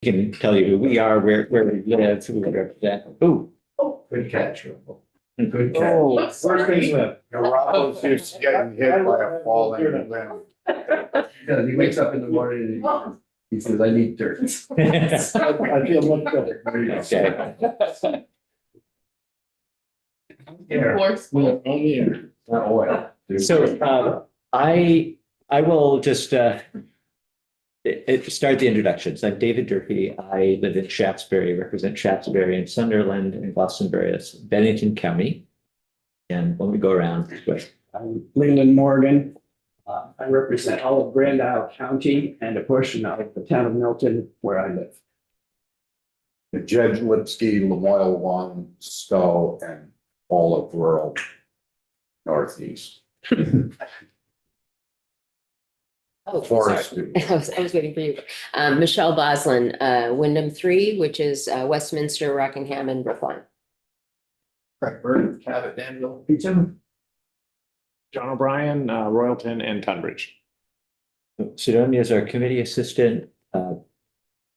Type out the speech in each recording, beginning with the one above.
can tell you who we are, where we live, who we represent. Ooh. Good catch. Good catch. Oh, First thing that, Robbo's used to getting hit by a falling limb. Because he wakes up in the morning and he says, I need dirt. I feel much better. Okay. Here. Well, on the air. Not oil. So I will just start the introductions. I'm David Durfee. I live in Shaftesbury, represent Shaftesbury and Sunderland and Glastonbury, that's Bennington County. And when we go around, I'm Leland Morgan. I represent all of Grand Isle County and a portion of the town of Milton where I live. Judge Lipsky, Lamoille One, Stowe, and all of rural northeast. Oh, Forest. sorry. I was waiting for you. Michelle Boslin, Wyndham 3, which is Westminster, Rockingham, and Brookline. Craig Bird, Cabot, Danville. Peter? John O'Brien, Royalton and Tunbridge. Sidonia is our committee assistant.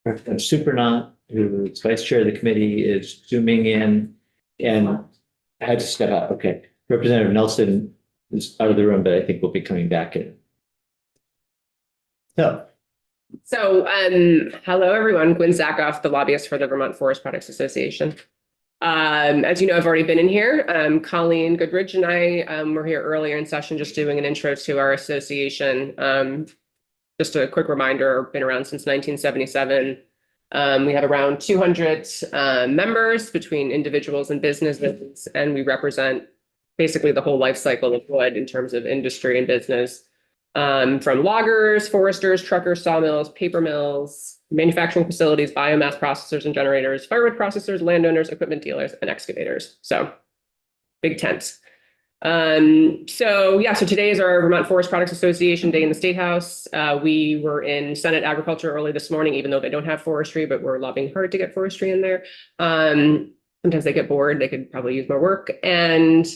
Representative Supernaut, who is vice chair of the committee, is zooming in, and I had to step out. Okay. Representative Nelson is out of the room, but I think we'll be coming back in. So, Hello, everyone. Gwen Zakoff, the lobbyist for the Vermont Forest Products Association. As you know, I've already been in here. Colleen Goodridge and I were here earlier in session just doing an intro to our association. Just a quick reminder, been around since 1977. We have around 200 members between individuals and businesses, and we represent basically the whole life cycle of wood in terms of industry and business. From loggers, foresters, truckers, sawmills, paper mills, manufacturing facilities, biomass processors and generators, firewood processors, landowners, equipment dealers, and excavators. So big tent. So today is our Vermont Forest Products Association Day in the State House. We were in Senate Agriculture early this morning, even though they don't have forestry, but we're lobbying hard to get forestry in there. Sometimes they get bored, they could probably use more work. And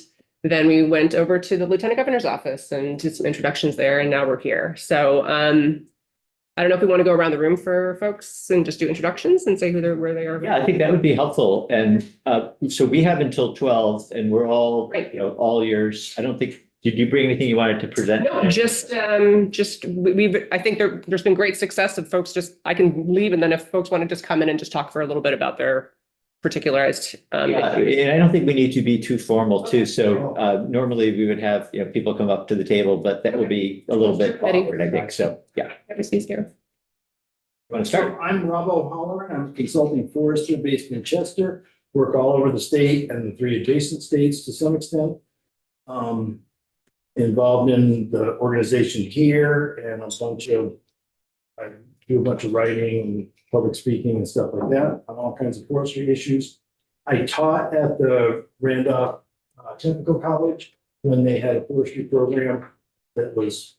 then we went over to the Lieutenant Governor's office and did some introductions there, and now we're here. So I don't know if we want to go around the room for folks and just do introductions and say where they are. yeah, I think that would be helpful. And so we have until 12 and we're all, Right. all yours. I don't think, did you bring anything you wanted to present? No, I think there's been great success of folks I can leave, and then if folks want to just come in and just talk for a little bit about their particularized Yeah, issues. and I don't think we need to be too formal too. So normally we would have, people come up to the table, but that would be a little bit awkward, I think. So, yeah. Have a seat here. You want to start? I'm Rob O'Halloran. I'm a consulting forester based in Chester, work all over the state and the 3 adjacent states to some extent. Involved in the organization here and I do a bunch of writing and public speaking and stuff like that on all kinds of forestry issues. I taught at the Randolph Technical College when they had a forestry program that was,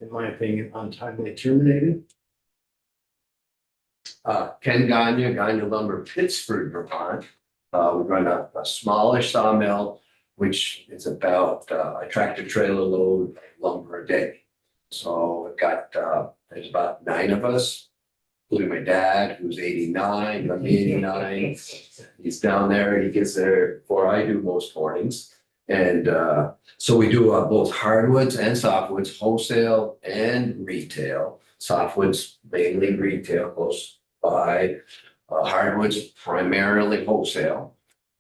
in my opinion, untimely terminated. Ken Gagne Lumber, Pittsburgh, Vermont. We run a smallish sawmill, which is about a tractor trailer load of lumber a day. So we've got, there's about 9 of us, including my dad, who's 89, I'm 89. He's down there, he gets there before I do most mornings. And so we do both hardwoods and softwoods, wholesale and retail. Softwoods mainly retail, close by. Hardwoods primarily wholesale.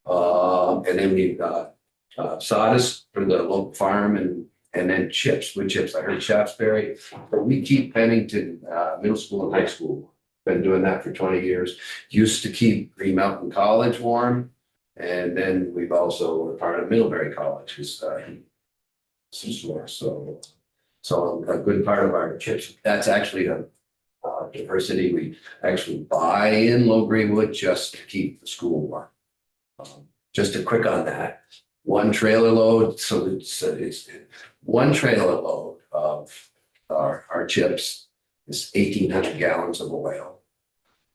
And then we've got sawdust from the local farm and then chips, wood chips. I heard Shaftesbury, but we keep Pennington Middle School and High School. Been doing that for 20 years. Used to keep Green Mountain College warm. And then we've also were part of Middlebury College, who's so a good part of our chips. That's actually a diversity. We actually buy in low green wood just to keep the school warm. Just a quick on that. One trailer load, so it's one trailer load of our chips is 1,800 gallons of oil.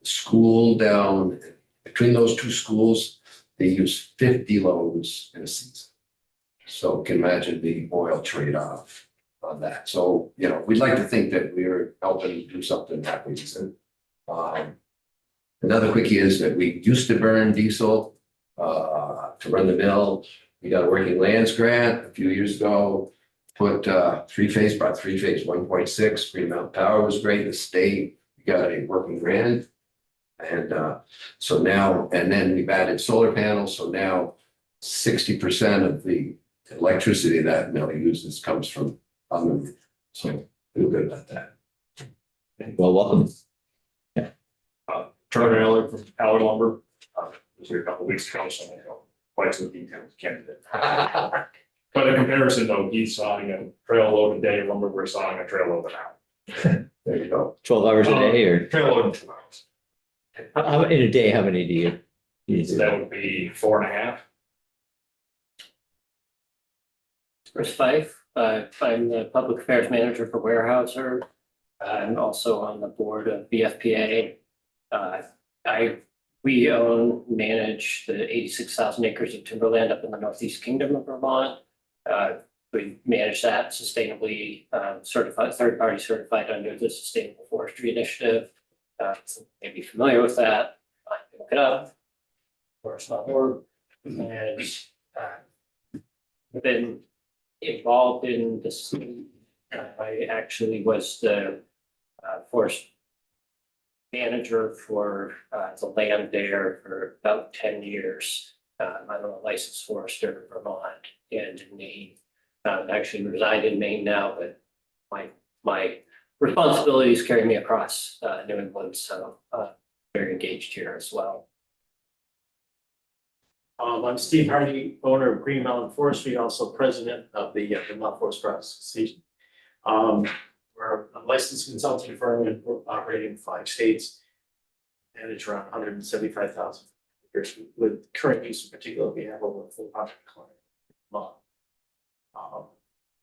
The school down between those 2 schools, they use 50 loads in a season. So you can imagine the oil trade-off on that. So, we'd like to think that we are helping do something that reason. Another quickie is that we used to burn diesel to run the mill. We got a working lands grant a few years ago. Brought three-phase 1.6. Green Mountain Power was great. The state, we got a working grant. And so now, and then we've added solar panels. So now 60% of the electricity that mill uses comes from on the roof. So feel good about that. Well, welcome. Trevor Eller from Howard Lumber. Was here a couple weeks ago, so I know quite some details candidate. But in comparison though, he's sawing a trail load a day of lumber, we're sawing a trail load an hour. There you go. 12 hours a day or Trail load in 2 hours. in a day, how many do you use? So that would be 4.5. Chris Fife, I'm the public affairs manager for Weyerhaeuser. I'm also on the board of BFPA. We own, manage the 86,000 acres of timberland up in the Northeast Kingdom of Vermont. We manage that sustainably certified, third-party certified under the Sustainable Forestry Initiative. You may be familiar with that. I can look it up. Forest.org. And I've been involved in this. I actually was the forest manager for the land there for about 10 years. I'm a licensed forester in Vermont and in Maine. Actually reside in Maine now, but my responsibilities carry me across New England, so very engaged here as well. I'm Steve Hardy, owner of Green Mountain Forestry, also president of the Vermont Forest Products Association. We're a licensed consulting firm and we're operating in 5 states. Manage around 175,000 acres with current use in particular. We have over a full project client.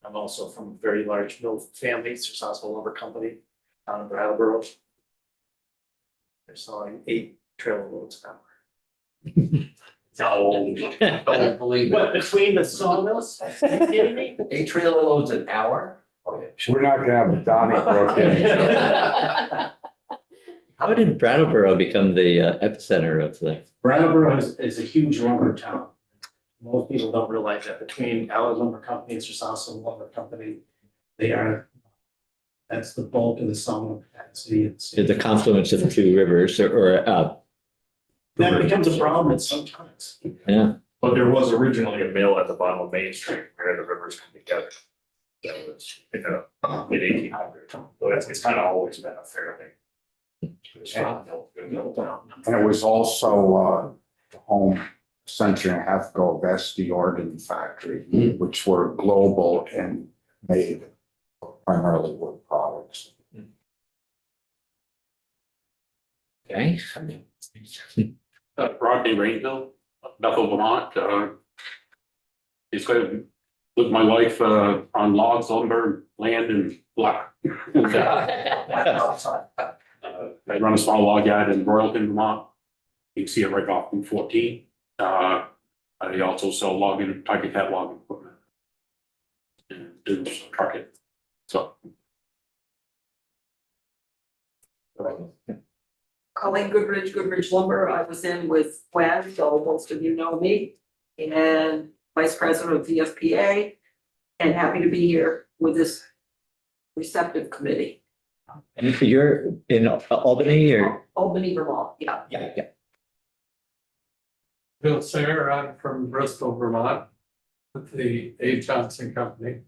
I'm also from a very large mill family, Sasasville Lumber Company, down in Brattleboro. They're selling 8 trailer loads an hour. Don't believe What, it. between the sawmills? Are you kidding me? 8 trailer loads an hour? We're not gonna have a Donnybrook anymore. How did Brattleboro become the epicenter of the? Brattleboro is a huge lumber town. Most people don't realize that between Howard Lumber Company and Sasasville Lumber Company, that's the bulk of the sawmill capacity. The confluence of 2 rivers or That becomes a problem at some times. yeah. But there was originally a mill at the bottom of Main Street where the rivers come together. That was in the mid-1800s. So it's kind of always been a fairly strong mill town. And it was also the home a century and a half ago of SD Organ Factory, which were global and made primarily wood products. Okay. Rodney Rainville, Bethel, Vermont. Basically, lived my life on logs, lumber, land, and black. I run a small log yard in Royalton, Vermont. You can see it right off Route 14. I also sell logging, Tiger Cat logging equipment. And do some trucking. So. Colleen Goodrich, Goodrich Lumber. I was in with Gwen, so most of you know me, and Vice President of VFPA, and happy to be here with this receptive committee. And you're in Albany or? Albany, Vermont, yeah. Yeah. Bill Sayer, I'm from Bristol, Vermont, with the A. Johnson Company.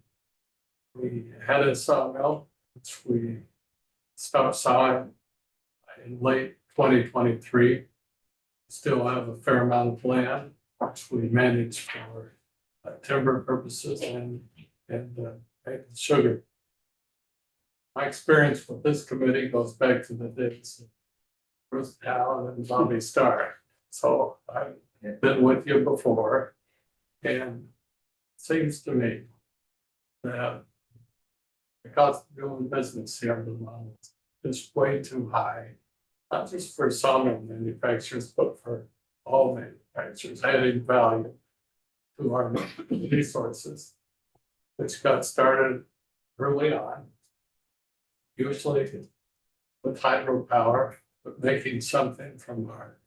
We had a sawmill, which we stopped sawing in late 2023. Still have a fair amount of land, which we manage for timber purposes and making sugar. My experience with this committee goes back to the days of Bruce Allen and Bobby Starr. So I've been with you before, and it seems to me that the cost of doing business here in Vermont is way too high, not just for sawmill manufacturers, but for all manufacturers, adding value to our resources, which got started early on, usually with hydropower, but making something from our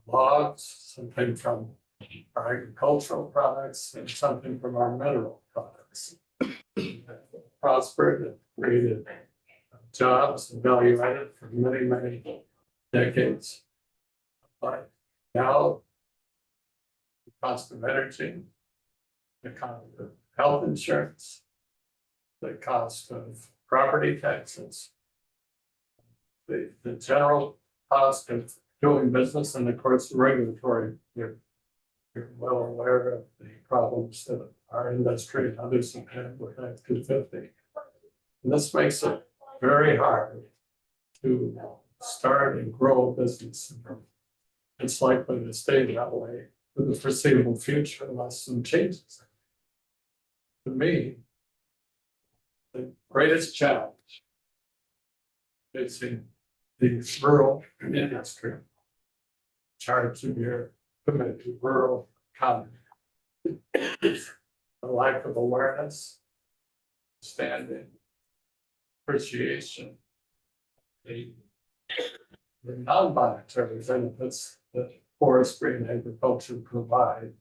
logs, something from our agricultural products, and something from our mineral products. Prospered and created jobs and value added for many, many decades. But now, the cost of energy, the cost of health insurance, the cost of property taxes, the general cost of doing business, and of course, regulatory, you're well aware of the problems that our industry and others have had with Act 250. And this makes it very hard to start and grow a business. It's likely to stay that way for the foreseeable future unless some changes. To me, the greatest challenge facing the rural industry, charge of your commitment to rural economy, is the lack of awareness, standing, appreciation, the non-monetary benefits that forestry and agriculture provide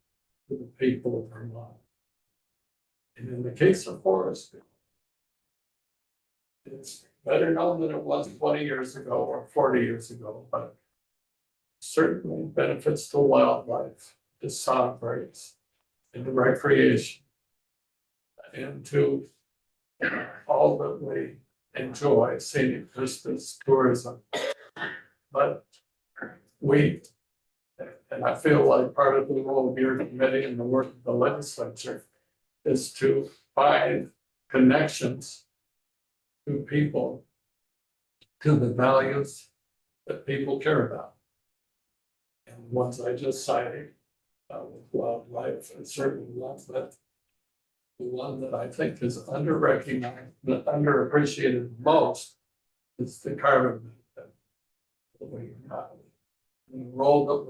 to the people of Vermont. And in the case of forestry, it's better known than it was 20 years ago or 40 years ago, but certainly benefits to wildlife, to songbirds, and to recreation, and to all that we enjoy, scenic vistas, tourism. But we, and I feel like part of the role of your committee and the work of the legislature is to find connections to people, to the values that people care about. And the ones I just cited, with wildlife, and certainly love that. The one that I think is under-recognized, but underappreciated most is the carbon benefit that we have. And the role that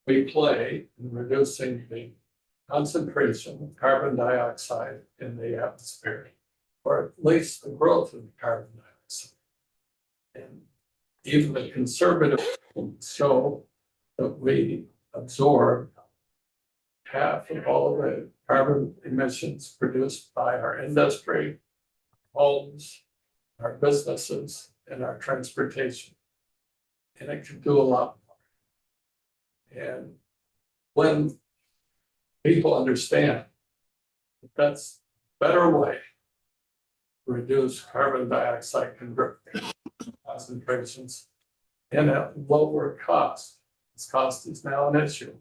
we play in reducing the concentration of carbon dioxide in the atmosphere, or at least the growth of the carbon dioxide. And even the conservative show that we absorb half of all the carbon emissions produced by our industry, homes, our businesses, and our transportation. And it can do a lot more. And when people understand that that's a better way to reduce carbon dioxide concentrations and at lower cost, this cost is now an issue.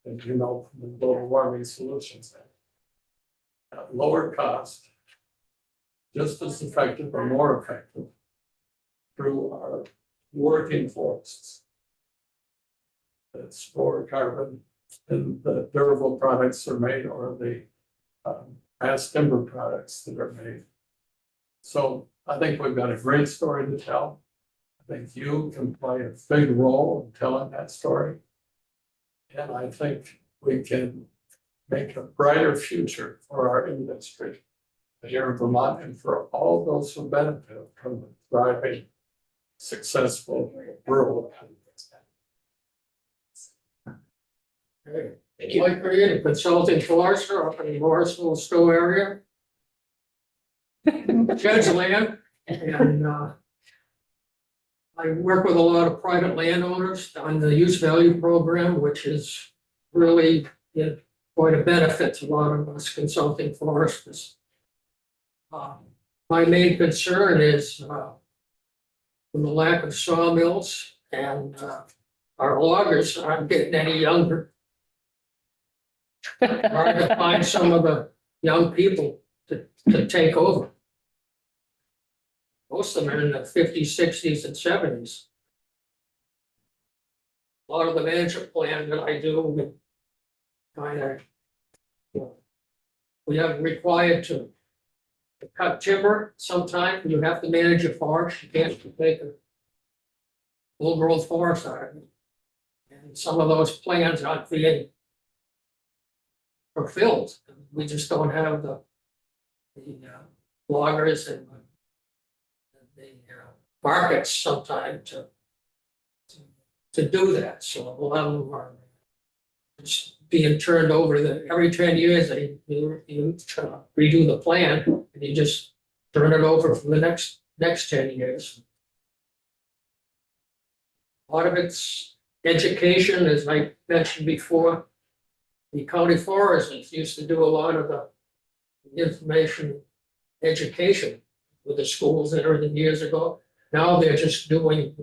And you know, from the global warming solutions, at lower cost, just as effective or more effective through our working forests that store carbon and the durable products are made, or the mass timber products that are made. So I think we've got a great story to tell. I think you can play a big role in telling that story. And I think we can make a brighter future for our industry here in Vermont and for all those who benefit from the thriving, successful rural economy. Mike Reed, a consulting forester up in the Morrisville Stowe area. Judge land, and I work with a lot of private landowners on the use value program, which is really quite a benefit to a lot of us consulting foresters. My main concern is from the lack of sawmills, and our loggers aren't getting any younger. Trying to find some of the young people to take over. Most of them are in the 50s, 60s, and 70s. A lot of the management plan that I do, we kind of, we have required to cut timber sometime. You have to manage a forest. You can't take a full growth forest out of it. And some of those plans aren't being fulfilled. We just don't have the loggers and the markets sometime to do that, so a lot of them are just being turned over every 10 years, you redo the plan, and you just turn it over for the next 10 years. A lot of it's education, as I mentioned before. The county foresters used to do a lot of the information education with the schools and everything years ago. Now they're just doing,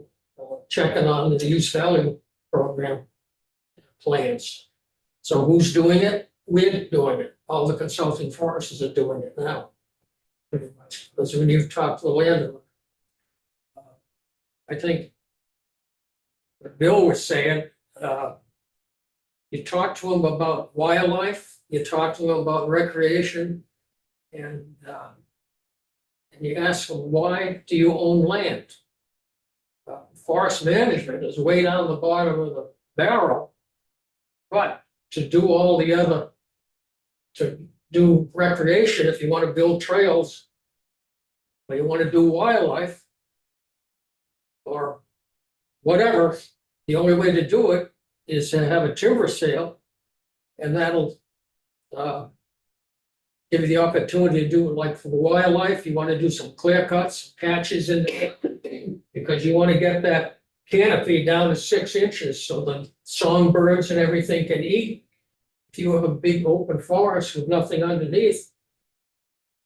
checking on the use value program plans. So who's doing it? We're doing it. All the consulting foresters are doing it now. Pretty much, because when you talk to the landowner, I think what Bill was saying, you talk to them about wildlife, you talk to them about recreation, and you ask them, why do you own land? Forest management is way down the bottom of the barrel, but to do all the other, to do recreation, if you want to build trails, or you want to do wildlife, or whatever, the only way to do it is to have a timber sale, and that'll give you the opportunity to do it. Like for the wildlife, you want to do some clear cuts, patches in there, because you want to get that canopy down to 6 inches so the songbirds and everything can eat. If you have a big open forest with nothing underneath,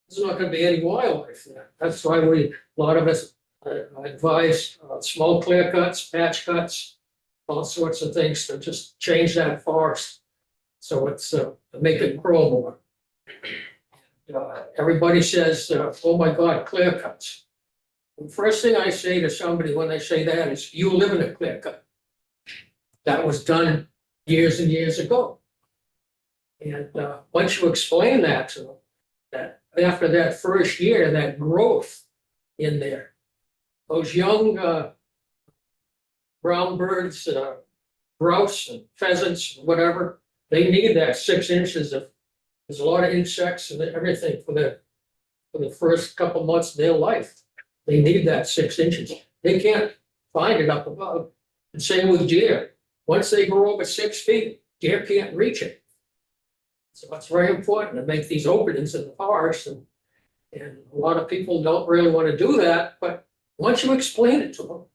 there's not going to be any wildlife there. That's why a lot of us advise small clear cuts, patch cuts, all sorts of things to just change that forest. So it's to make it grow more. Everybody says, oh my God, clear cuts. The first thing I say to somebody when they say that is, you live in a clear cut. That was done years and years ago. And once you explain that to them, that after that first year, that growth in there, those young brown birds, grouse and pheasants, whatever, they need that 6 inches of, there's a lot of insects and everything for the first couple months of their life. They need that 6 inches. They can't find it up above. And same with deer. Once they go over 6 feet, deer can't reach it. So it's very important to make these openings in the forest. And a lot of people don't really want to do that. But once you explain it to them,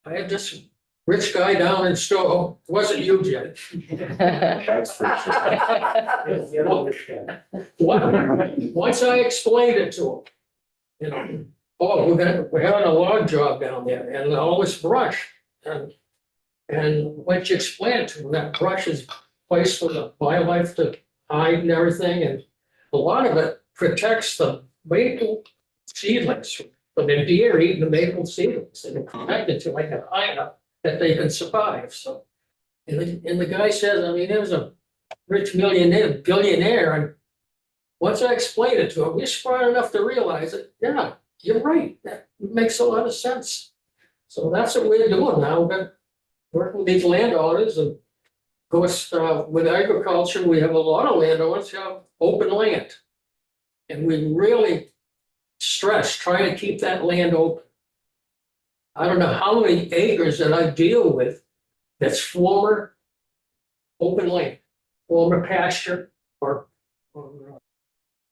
I had this rich guy down in Stowe. It wasn't you, Jed. That's for sure. Once I explained it to him, oh, we're having a log job down there and all this brush. And once you explain it to them, that brush is placed for the wildlife to hide and everything. And a lot of it protects the maple seedlings from the deer eating the maple seedlings. And they're connected to like a high enough that they can survive. So, and the guy says, I mean, there was a rich billionaire. And once I explained it to him, he's smart enough to realize it. Yeah, you're right. That makes a lot of sense. So that's what we're doing now. We're working with these landowners, and of course, with agriculture, we have a lot of landowners who have open land. And we really stress trying to keep that land open. I don't know how many acres that I deal with that's former open land, former pasture or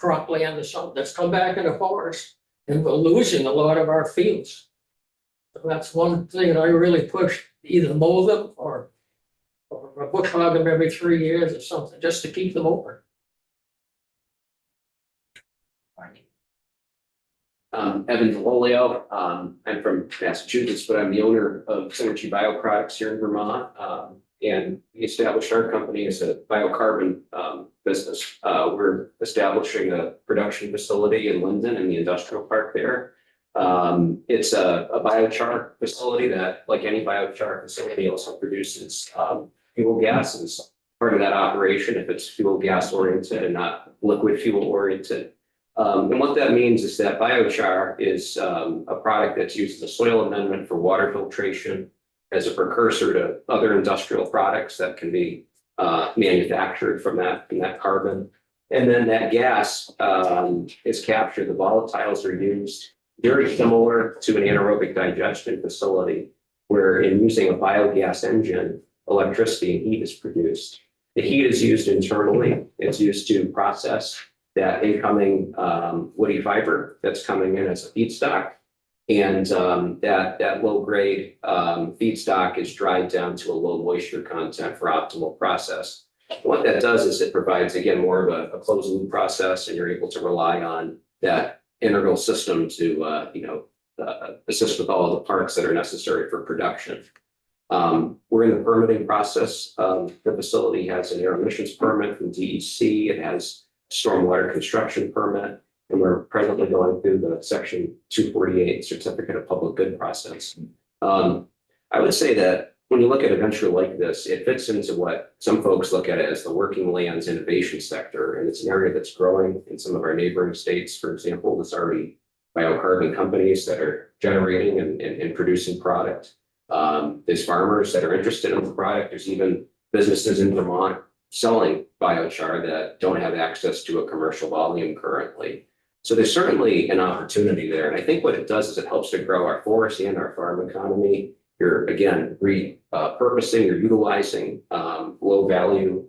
cropland or something that's come back in the forest, and we're losing a lot of our fields. So that's one thing that I really push, either mow them or bush hog them every 3 years or something, just to keep them open. Evan Valolio. I'm from Massachusetts, but I'm the owner of Synergy Bioproducts here in Vermont. And we established our company as a biocarbon business. We're establishing a production facility in Linden in the industrial park there. It's a biochar facility that, like any biochar facility, also produces fuel gases. Part of that operation, if it's fuel gas oriented and not liquid fuel oriented. And what that means is that biochar is a product that's used as a soil amendment for water filtration, as a precursor to other industrial products that can be manufactured from that carbon. And then that gas is captured, the volatiles are used very similar to an anaerobic digestion facility, where in using a biogas engine, electricity and heat is produced. The heat is used internally. It's used to process that incoming woody fiber that's coming in as a feedstock. And that low grade feedstock is dried down to a low moisture content for optimal process. What that does is it provides, again, more of a closed loop process, and you're able to rely on that integral system to assist with all of the parts that are necessary for production. We're in the permitting process. The facility has an air emissions permit from DEC. It has stormwater construction permit, and we're presently going through the Section 248 Certificate of Public Good process. I would say that when you look at a venture like this, it fits into what some folks look at it as the working lands innovation sector, and it's an area that's growing in some of our neighboring states. For example, there's already biocarbon companies that are generating and producing product. There's farmers that are interested in the product. There's even businesses in Vermont selling biochar that don't have access to a commercial volume currently. So there's certainly an opportunity there. And I think what it does is it helps to grow our forest and our farm economy. You're, again, repurposing, you're utilizing low value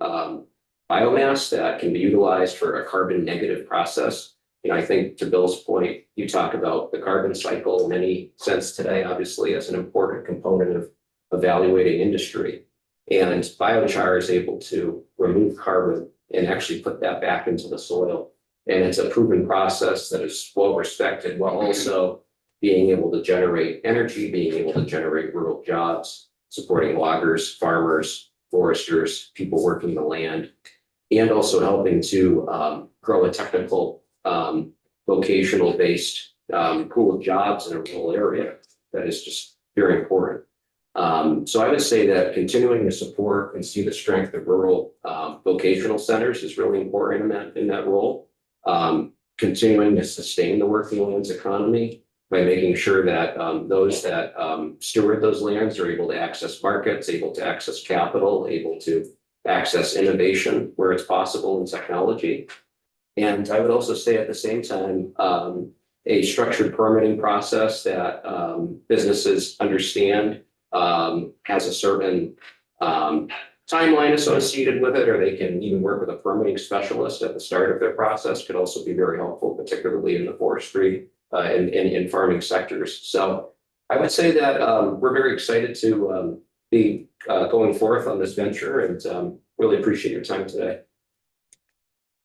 biomass that can be utilized for a carbon negative process. I think to Bill's point, you talk about the carbon cycle in any sense today, obviously, as an important component of evaluating industry. And biochar is able to remove carbon and actually put that back into the soil. And it's a proven process that is well respected, while also being able to generate energy, being able to generate rural jobs, supporting loggers, farmers, foresters, people working the land, and also helping to grow a technical, vocational based pool of jobs in a rural area that is just very important. So I would say that continuing to support and see the strength of rural vocational centers is really important in that role. Continuing to sustain the working lands economy by making sure that those that steward those lands are able to access markets, able to access capital, able to access innovation where it's possible in technology. And I would also say at the same time, a structured permitting process that businesses understand has a certain timeline associated with it, or they can even work with a permitting specialist at the start of their process, could also be very helpful, particularly in the forestry and in farming sectors. So I would say that we're very excited to be going forth on this venture, and really appreciate your time today.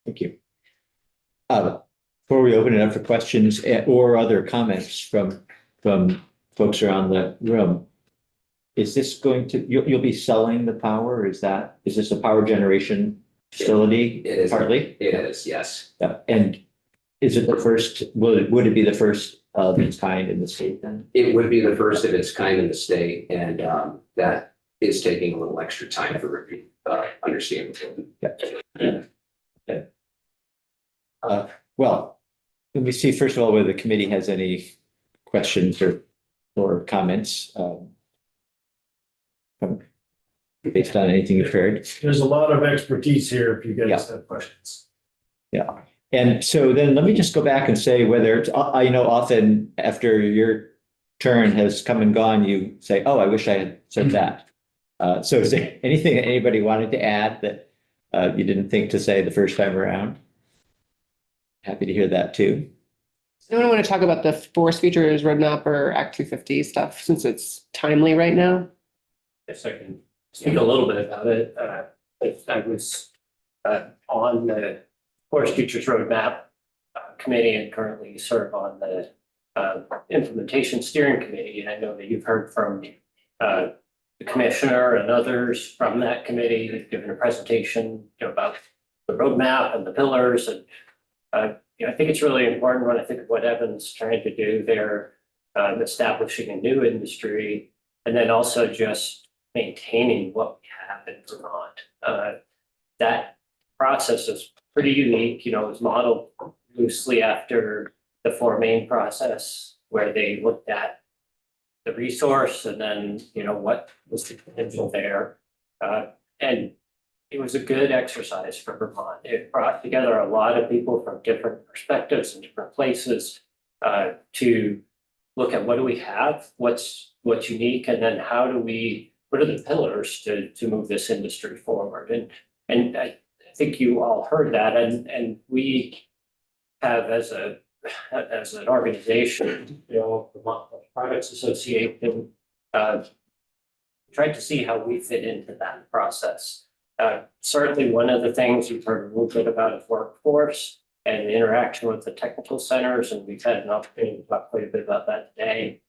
Thank you. Before we open it up for questions or other comments from folks around the room, is this going to, you'll be selling the power? Is this a power generation facility? It is partly? It is, yes. Yeah. And is it the first, would it be the first of its kind in the state then? It would be the first of its kind in the state, and that is taking a little extra time for review, understanding. Yeah. Well, let me see, first of all, whether the committee has any questions or comments based on anything you've heard. There's a lot of expertise here if you guys have questions. Yeah. And so then let me just go back and say whether it's, I know often after your turn has come and gone, you say, oh, I wish I had said that. So is there anything that anybody wanted to add that you didn't think to say the first time around? Happy to hear that too. Does anyone want to talk about the forest features roadmap or Act 250 stuff, since it's timely right now? Yes, I can speak a little bit about it. I was on the Forest Futures Roadmap committee and currently serve on the implementation steering committee. And I know that you've heard from the commissioner and others from that committee that have given a presentation about the roadmap and the pillars. And I think it's really important when I think of what Evan's trying to do there, establishing a new industry, and then also just maintaining what we have in Vermont. That process is pretty unique. It was modeled loosely after the 4 Main process, where they looked at the resource and then, what was the potential there. And it was a good exercise for Vermont. It brought together a lot of people from different perspectives and different places to look at what do we have, what's unique, and then what are the pillars to move this industry forward? And I think you all heard that, and we have as an organization, the Vermont Products Association, tried to see how we fit into that process. Certainly one of the things you've heard a little bit about is workforce and interaction with the technical centers, and we've had an opportunity to talk quite a bit about that today.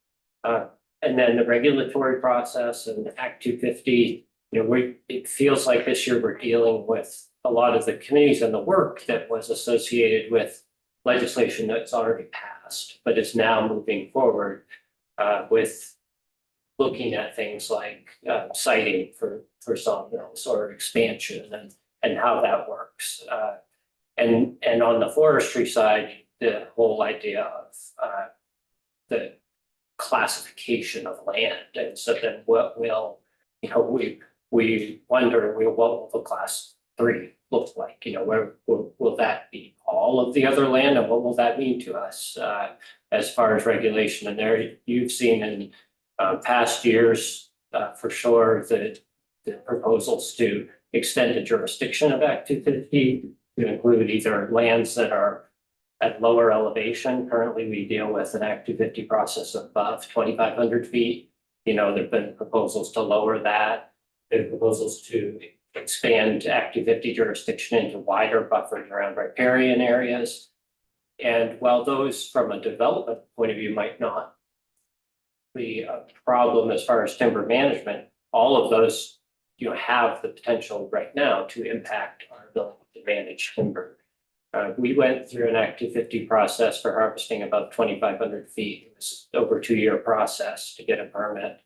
And then the regulatory process and Act 250, it feels like this year we're dealing with a lot of the committees and the work that was associated with legislation that's already passed, but is now moving forward with looking at things like siting for sawmills or expansion and how that works. And on the forestry side, the whole idea of the classification of land. And so then what will, we wonder, what will the class 3 look like? Where will that be all of the other land, and what will that mean to us as far as regulation? And there you've seen in past years, for sure, the proposals to extend the jurisdiction of Act 250 to include either lands that are at lower elevation. Currently, we deal with an Act 250 process above 2,500 feet. There've been proposals to lower that. There are proposals to expand Act 250 jurisdiction into wider buffers around riparian areas. And while those from a development point of view might not be a problem as far as timber management, all of those have the potential right now to impact our ability to manage timber. We went through an Act 250 process for harvesting above 2,500 feet. It was over a 2-year process to get a permit.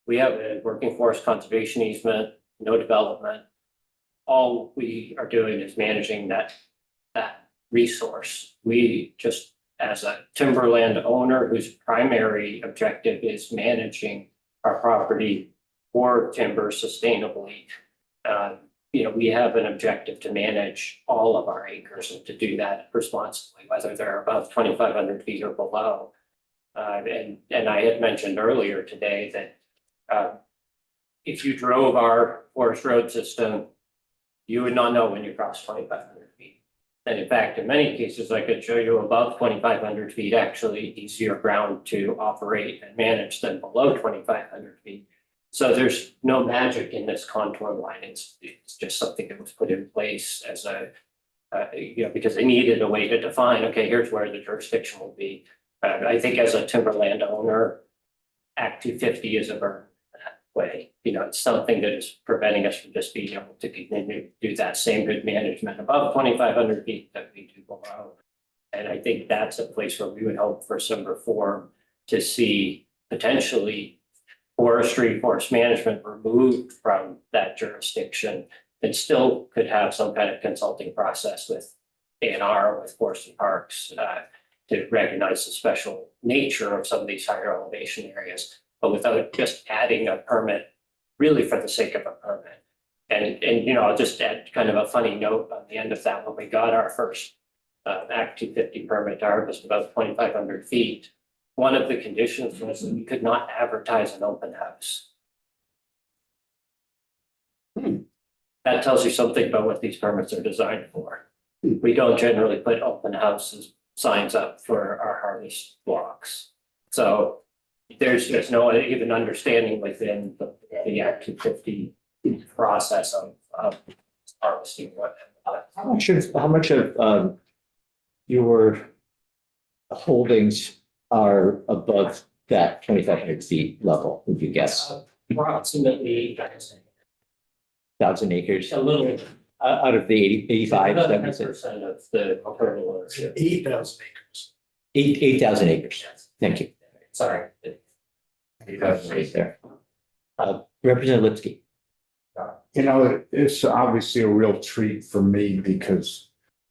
We have a working forest conservation easement, no development. All we are doing is managing that resource. We just, as a timberland owner whose primary objective is managing our property for timber sustainably, we have an objective to manage all of our acres and to do that responsibly, whether they're above 2,500 feet or below. And I had mentioned earlier today that if you drove our forest road system, you would not know when you crossed 2,500 feet. And in fact, in many cases, I could show you above 2,500 feet, actually easier ground to operate and manage than below 2,500 feet. So there's no magic in this contour line. It's just something that was put in place as because they needed a way to define, okay, here's where the jurisdiction will be. I think as a timberland owner, Act 250 is a burden that way. It's something that is preventing us from just being able to continue to do that same good management above 2,500 feet that we do below. And I think that's a place where we would hope for some reform to see potentially forest management removed from that jurisdiction, and still could have some kind of consulting process with ANR, with Forest and Parks, to recognize the special nature of some of these higher elevation areas, but without just adding a permit really for the sake of a permit. And I'll just add kind of a funny note on the end of that. When we got our first Act 250 permit to harvest about 2,500 feet, one of the conditions was that we could not advertise an open house. That tells you something about what these permits are designed for. We don't generally put open houses signs up for our harvest blocks. So there's no even understanding within the Act 250 process of harvesting. How much of your holdings are above that 2,500 feet level, would you guess? Approximately 1,000 acres, a little. out of the 85, About 70%. 10% of the total ownership. 8,000 acres. 8,000 acres. Thank you. Sorry. Right there. Representative Lipsky. It's obviously a real treat for me because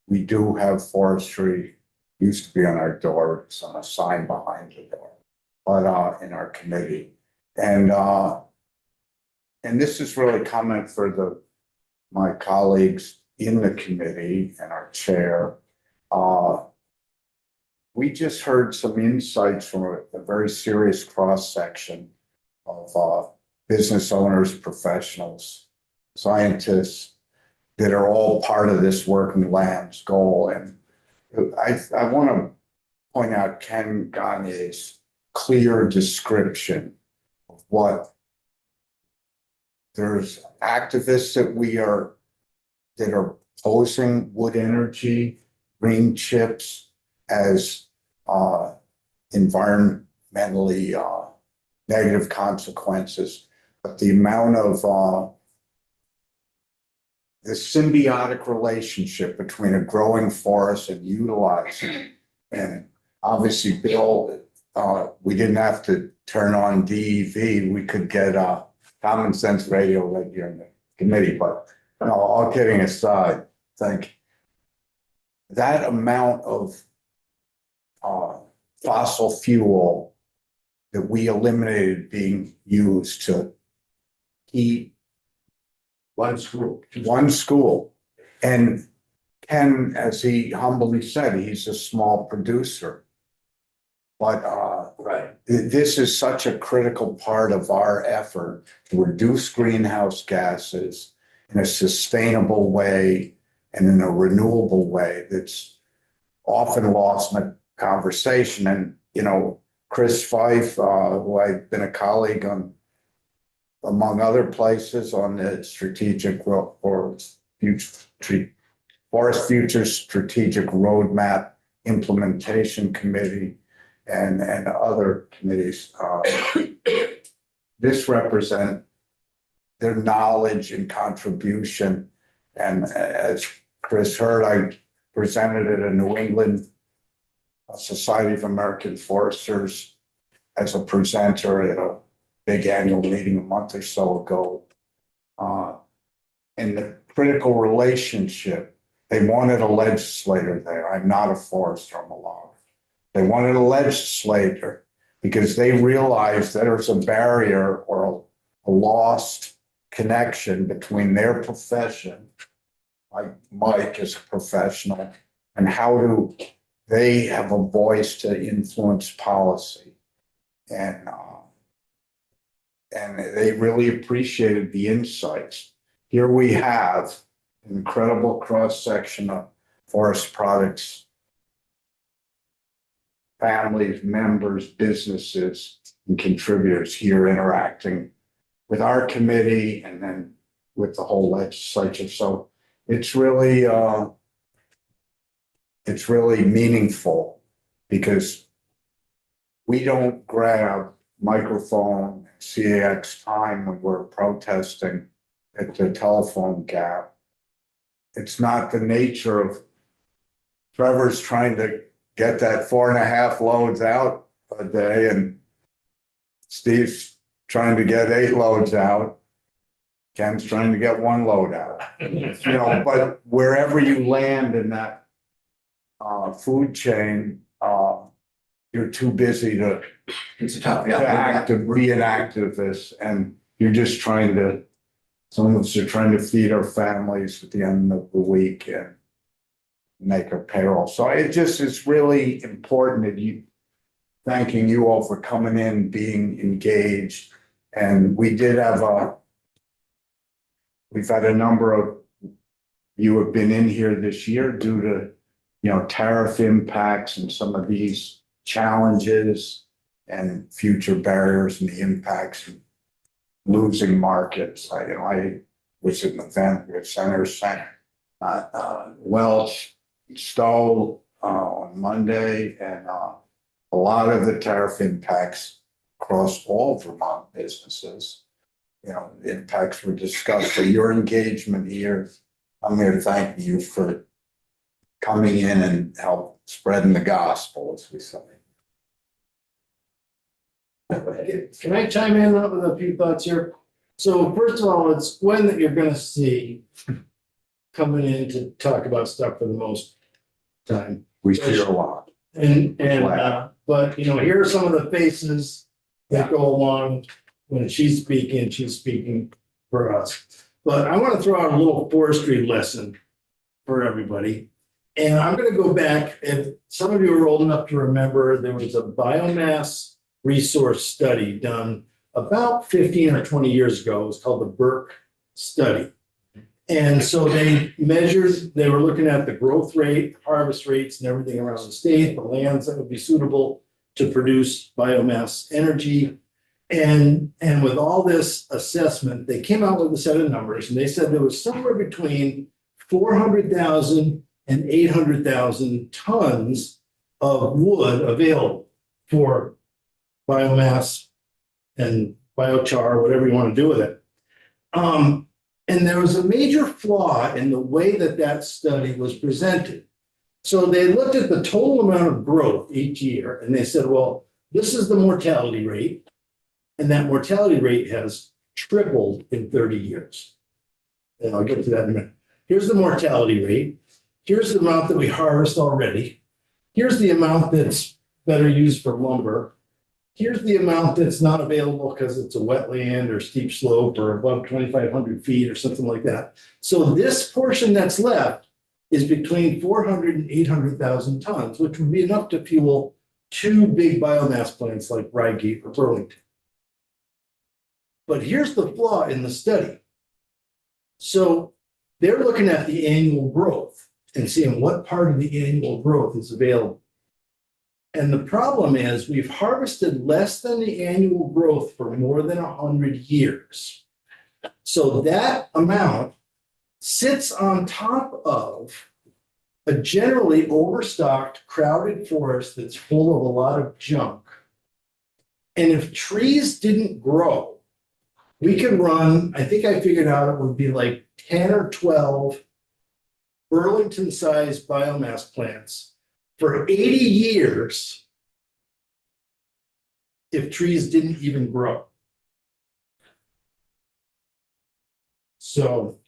we do have forestry, used to be on our door, it's on a sign behind the door, but in our committee. And this is really comment for my colleagues in the committee and our chair. we just heard some insights from a very serious cross-section of business owners, professionals, scientists that are all part of this Working Lands goal. And I want to point out Ken Gagne's clear description of what there's activists that are opposing wood energy, green chips as environmentally negative consequences. But the amount of the symbiotic relationship between a growing forest and utilizing, and obviously, Bill, we didn't have to turn on DEV. We could get common sense radio right here in the committee. But no, all kidding aside, think that amount of fossil fuel that we eliminated being used to heat one school. And Ken, as he humbly said, he's a small producer. But this is such a critical part of our effort to reduce greenhouse gases in a sustainable way and in a renewable way that's often lost in a conversation. And, you know, Chris Fife, who I've been a colleague on, among other places, on the Forest Future Strategic Roadmap Implementation Committee and other committees. This represent their knowledge and contribution. And as Chris heard, I presented at a New England Society of American Foresters as a presenter at a big annual meeting a month or so ago. In the critical relationship, they wanted a legislator there. I'm not a forester, I'm a logger. They wanted a legislator because they realized that there's a barrier or a lost connection between their profession, like Mike is a professional, and how do they have a voice to influence policy. And they really appreciated the insights. Here we have an incredible cross-section of forest products, families, members, businesses, and contributors here interacting with our committee and then with the whole legislature. So it's really meaningful because we don't grab microphone, CAX time when we're protesting at the telephone gap. It's not the nature of Trevor's trying to get that 4.5 loads out a day and Steve's trying to get 8 loads out. Ken's trying to get 1 load out. You know, but wherever you land in that food chain, you're too busy to be an activist, and you're just trying to. Some of us are trying to feed our families at the end of the week and make our payroll. So it just is really important that thanking you all for coming in, being engaged, and we did have we've had a number of you have been in here this year due to, you know, tariff impacts and some of these challenges and future barriers and the impacts of losing markets. I was at an event with Senator Welch, Stowe on Monday, and a lot of the tariff impacts across all Vermont businesses. You know, the impacts were discussed. So your engagement here, I'm here to thank you for coming in and help spreading the gospel, as we say. Can I chime in with a few thoughts here? So first of all, it's Gwen that you're gonna see coming in to talk about stuff for the most time. We see a lot. But you know, here are some of the faces that go along when she's speaking for us. But I want to throw out a little forestry lesson for everybody. And I'm gonna go back, and some of you are old enough to remember, there was a biomass resource study done about 15 or 20 years ago. It was called the Burke Study. And so they were looking at the growth rate, harvest rates and everything around the state, the lands that would be suitable to produce biomass energy. And with all this assessment, they came out with a set of numbers, and they said there was somewhere between 400,000 and 800,000 tons of wood available for biomass and biochar, whatever you want to do with it. And there was a major flaw in the way that that study was presented. So they looked at the total amount of growth each year, and they said, well, this is the mortality rate, and that mortality rate has tripled in 30 years. And I'll get to that in a minute. Here's the mortality rate. Here's the amount that we harvest already. Here's the amount that's better used for lumber. Here's the amount that's not available because it's a wetland or steep slope or above 2,500 feet or something like that. So this portion that's left is between 400 and 800,000 tons, which would be enough to fuel 2 big biomass plants like Rygate or Burlington. But here's the flaw in the study. So they're looking at the annual growth and seeing what part of the annual growth is available. And the problem is we've harvested less than the annual growth for more than 100 years. So that amount sits on top of a generally overstocked, crowded forest that's full of a lot of junk. And if trees didn't grow, we could run, I think I figured out it would be like 10 or 12 Burlington-sized biomass plants for 80 years if trees didn't even grow. So.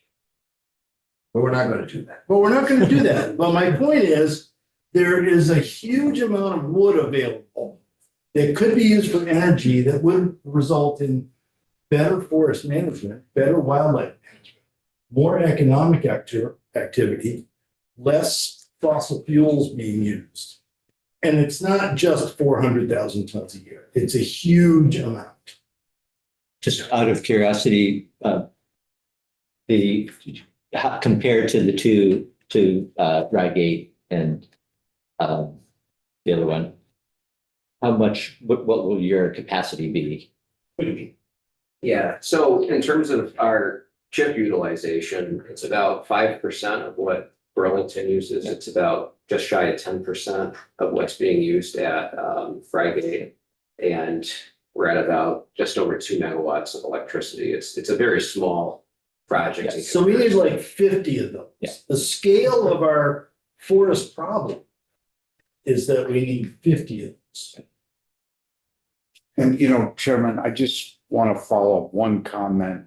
But we're not gonna do that. But we're not gonna do that. But my point is, there is a huge amount of wood available that could be used for energy that would result in better forest management, better wildlife management, more economic activity, less fossil fuels being used. And it's not just 400,000 tons a year. It's a huge amount. Just out of curiosity, compared to the two, Rygate and the other one, how much, what will your capacity be? Yeah, so in terms of our chip utilization, it's about 5% of what Burlington uses. It's about just shy of 10% of what's being used at Frygate. And we're at about just over 2 megawatts of electricity. It's a very small project. Yeah, so we need like 50 of those. Yeah. The scale of our forest problem is that we need 50 of those. And, you know, Chairman, I just want to follow up one comment.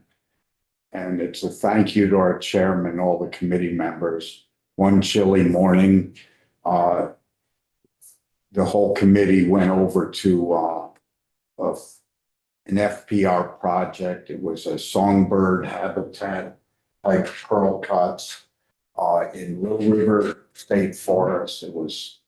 And it's a thank you to our chairman, all the committee members. One chilly morning, the whole committee went over to an FPR project. It was a songbird habitat like pearl cuts in Little River State Forest. It was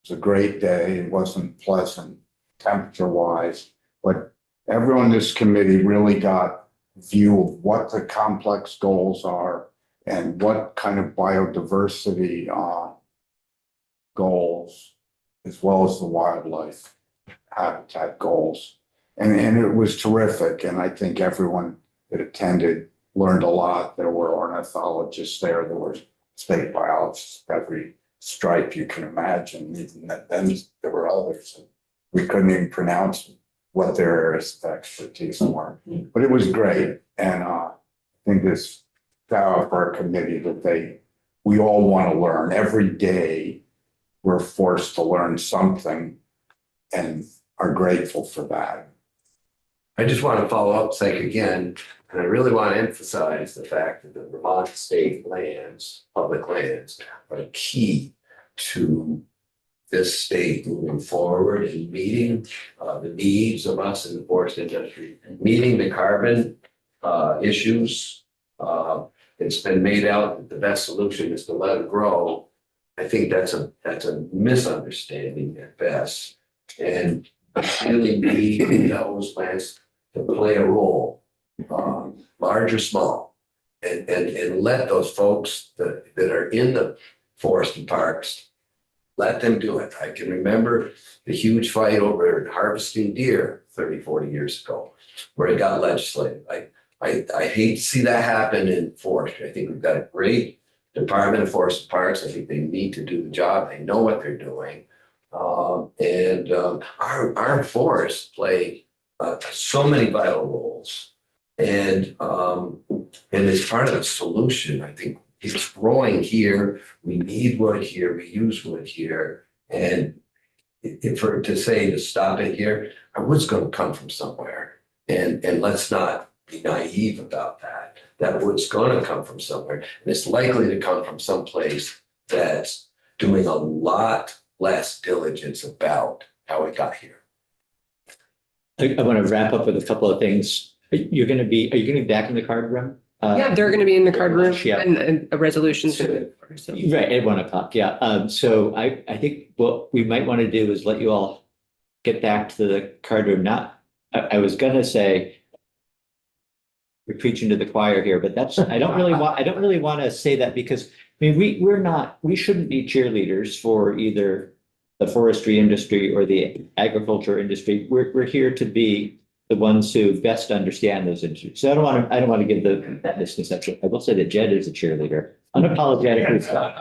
a great day. It wasn't pleasant temperature wise, but everyone in this committee really got a view of what the complex goals are and what kind of biodiversity goals, as well as the wildlife habitat goals. And it was terrific. And I think everyone that attended learned a lot. There were ornithologists there. There were state biologists, every stripe you can imagine. Then there were others. We couldn't even pronounce what their areas of expertise were. But it was great. And I think this for our committee that we all want to learn. Every day we're forced to learn something and are grateful for that. I just want to follow up, thank again, and I really want to emphasize the fact that the Vermont state lands, public lands, are key to this state moving forward and meeting the needs of us in the forest industry, meeting the carbon issues. It's been made out that the best solution is to let it grow I think that's a misunderstanding at best. And really need those lands to play a role, large or small. And let those folks that are in the forest and parks, let them do it. I can remember the huge fight over harvesting deer 30, 40 years ago, where it got legislated. I hate to see that happen in forestry. I think we've got a great Department of Forest and Parks. I think they need to do the job. They know what they're doing. Our forests play so many vital roles. And as part of the solution, I think it's growing here. We need wood here. We use wood here. And to say to stop it here, our wood's going to come from somewhere. And let's not be naive about that. That wood's going to come from somewhere. And it's likely to come from someplace that's doing a lot less diligence about how it got here. I want to wrap up with a couple of things. Are you going to be back in the card room? Yeah, they're going to be in the card room Yeah. and a resolution. Right, at 1 o'clock, yeah. So I think what we might want to do is let you all get back to the card room. I was gonna say we're preaching to the choir here, but I don't really want to say that because, I mean, we shouldn't be cheerleaders for either the forestry industry or the agriculture industry. We're here to be the ones who best understand those industries. So I don't want to give that misconception. I will say that Jed is a cheerleader, unapologetically so.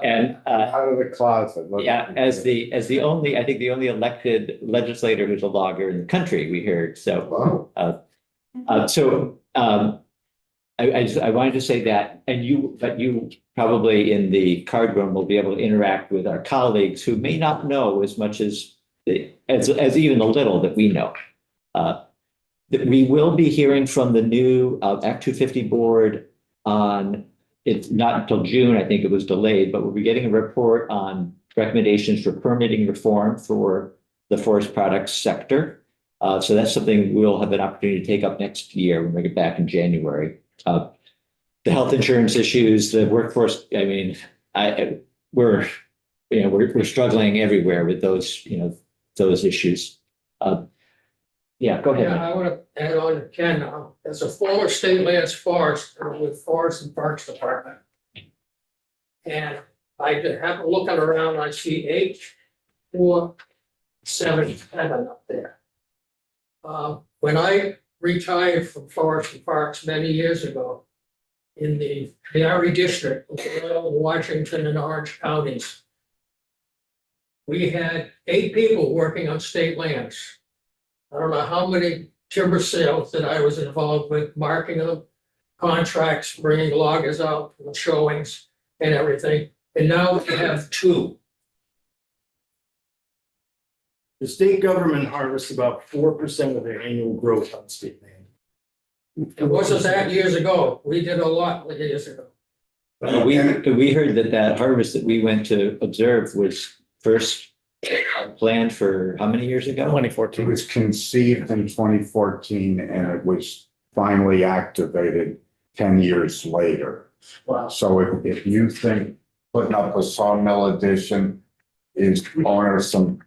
And Out of the closet. yeah, as the only, I think the only elected legislator who's a logger in the country, we heard. So I wanted to say that, but you probably in the card room will be able to interact with our colleagues who may not know as much as even a little that we know. That we will be hearing from the new Act 250 board on, it's not until June, I think it was delayed, but we'll be getting a report on recommendations for permitting reform for the forest products sector. So that's something we'll have an opportunity to take up next year when we get back in January. The health insurance issues, the workforce, I mean, we're struggling everywhere with those issues. Yeah, go ahead. Yeah, I want to add on to Ken now. As a former state lands forester with Forest and Parks Department. And I just happen looking around, I see H477 up there. When I retired from Forest and Parks many years ago in the RE district, Washington and Orange counties, we had 8 people working on state lands. I don't know how many timber sales that I was involved with, marking them, contracts, bringing loggers out, for the showings and everything. And now we have 2. The state government harvests about 4% of their annual growth on state land. It wasn't that years ago. We did a lot years ago. We heard that harvest that we went to observe was first planned for how many years ago? 2014. It was conceived in 2014 and it was finally activated 10 years later. Wow. So if you think putting up a sawmill addition is onersome,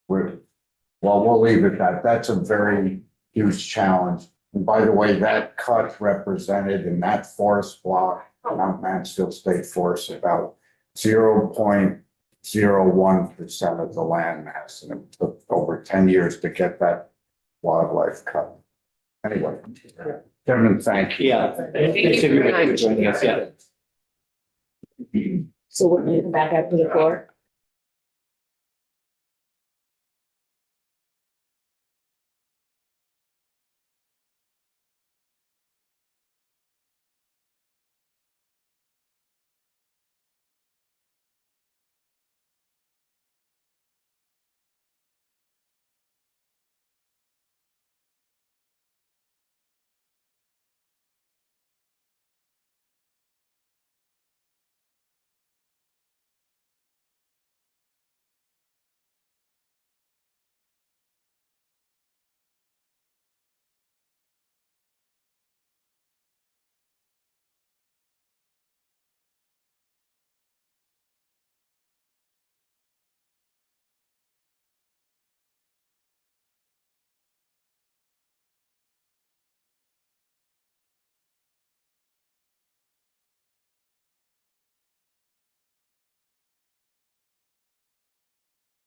we'll leave it at that. That's a very huge challenge. And by the way, that cut represented in that forest block, Mount Mansfield State Forest, about 0.01% of the land mass, and it took over 10 years to get that wildlife cut. Anyway, Chairman, thank you. Yeah. Thanks everybody for joining us. Yeah. So we're moving back up to the floor.